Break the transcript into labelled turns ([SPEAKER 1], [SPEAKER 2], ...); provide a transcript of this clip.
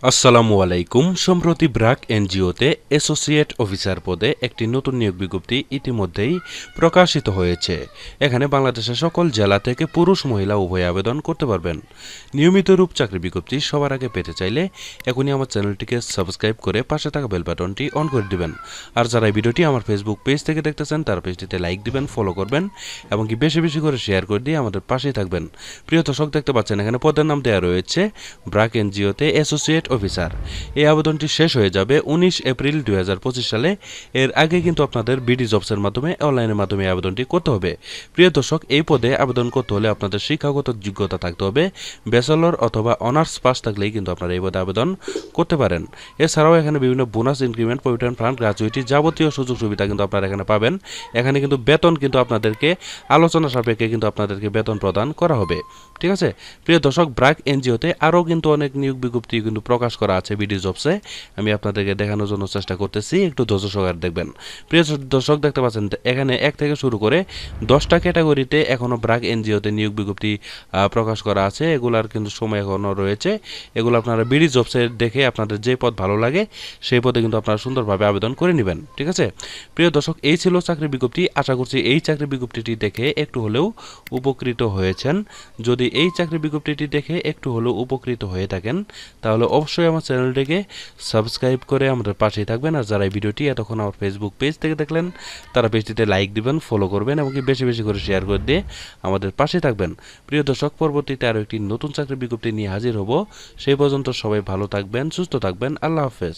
[SPEAKER 1] আসসালামু আলাইকুম। সম্প্রতি ব্র্যাক এনজিওতে অ্যাসোসিয়েট অফিসার পদে একটি নতুন নিয়োগ বিজ্ঞপ্তি ইতিমধ্যেই প্রকাশিত হয়েছে। এখানে বাংলাদেশের সকল জেলা থেকে পুরুষ মহিলা উভয় আবেদন করতে পারবেন। নিয়মিত রূপ চাকরি বিজ্ঞপ্তি সবার আগে পেতে চাইলে এখনই আমার চ্যানেলটিকে সাবস্ক্রাইব করে পাশে থাকা বেল বাটনটি অন করে দিবেন। আর যারা এই ভিডিওটি আমার ফেসবুক পেজ থেকে দেখতেছেন তারা পেজটিতে লাইক দিবেন, ফলো করবেন এবং কি বেশি বেশি করে শেয়ার করে দিয়ে আমাদের পাশেই থাকবেন। প্রিয় দর্শক, দেখতে পাচ্ছেন এখানে পদের নাম দেওয়া রয়েছে ব্র্যাক এনজিওতে অ্যাসোসিয়েট অফিসার। এই আবেদনটি শেষ হয়ে যাবে 19 এপ্রিল 2025 সালে। এর আগে কিন্তু আপনাদের বিডি জবসের মাধ্যমে অনলাইনের মাধ্যমে আবেদনটি করতে হবে। প্রিয় দর্শক, এই পদে আবেদন করতে হলে আপনাদের শিক্ষাগত যোগ্যতা থাকতে হবে। ব্যাচেলর অথবা অনার্স পাস থাকলেই কিন্তু আপনারা এই পদে আবেদন করতে পারেন। এছাড়াও এখানে বিভিন্ন bonus, increment, provident fund, gratuity যাবতীয় সুযোগ সুবিধা কিন্তু আপনারা এখানে পাবেন। এখানে কিন্তু বেতন কিন্তু আপনাদেরকে আলোচনা সাপেক্ষে কিন্তু আপনাদেরকে বেতন প্রদান করা হবে। ঠিক আছে প্রিয় দর্শক, ব্র্যাক এনজিওতে আরও কিন্তু অনেক নিয়োগ বিজ্ঞপ্তি কিন্তু প্রকাশ করা আছে বিডি জবসে। আমি আপনাদেরকে দেখানোর জন্য চেষ্টা করতেছি, একটু ধৈর্য সহকারে দেখবেন। প্রিয় দর্শক, দেখতে পাচ্ছেন এখানে 1 থেকে শুরু করে 10টা ক্যাটাগরিতে এখনও ব্র্যাক এনজিওতে নিয়োগ বিজ্ঞপ্তি প্রকাশ করা আছে। এগুলার কিন্তু সময় এখনও রয়েছে। এগুলো আপনারা বিডি জবসে দেখে আপনাদের যে পদ ভালো লাগে সেই পদে কিন্তু আপনারা সুন্দরভাবে আবেদন করে নেবেন। ঠিক আছে প্রিয় দর্শক, এই ছিল চাকরি বিজ্ঞপ্তি। আশা করছি এই চাকরি বিজ্ঞপ্তিটি দেখে একটু হলেও উপকৃত হয়েছেন। যদি এই চাকরি বিজ্ঞপ্তিটি দেখে একটু হলেও উপকৃত হয়ে থাকেন তাহলে অবশ্যই আমার চ্যানেলটিকে সাবস্ক্রাইব করে আমাদের পাশেই থাকবেন। আর যারা এই ভিডিওটি এতক্ষণ আমার ফেসবুক পেজ থেকে দেখলেন তারা পেজটিতে লাইক দিবেন, ফলো করবেন এবং বেশি বেশি করে শেয়ার করে দিয়ে আমাদের পাশে থাকবেন। প্রিয় দর্শক, পরবর্তীতে আরও একটি নতুন চাকরি বিজ্ঞপ্তি নিয়ে হাজির হব। সেই পর্যন্ত সবাই ভালো থাকবেন, সুস্থ থাকবেন। আল্লাহ হাফেজ।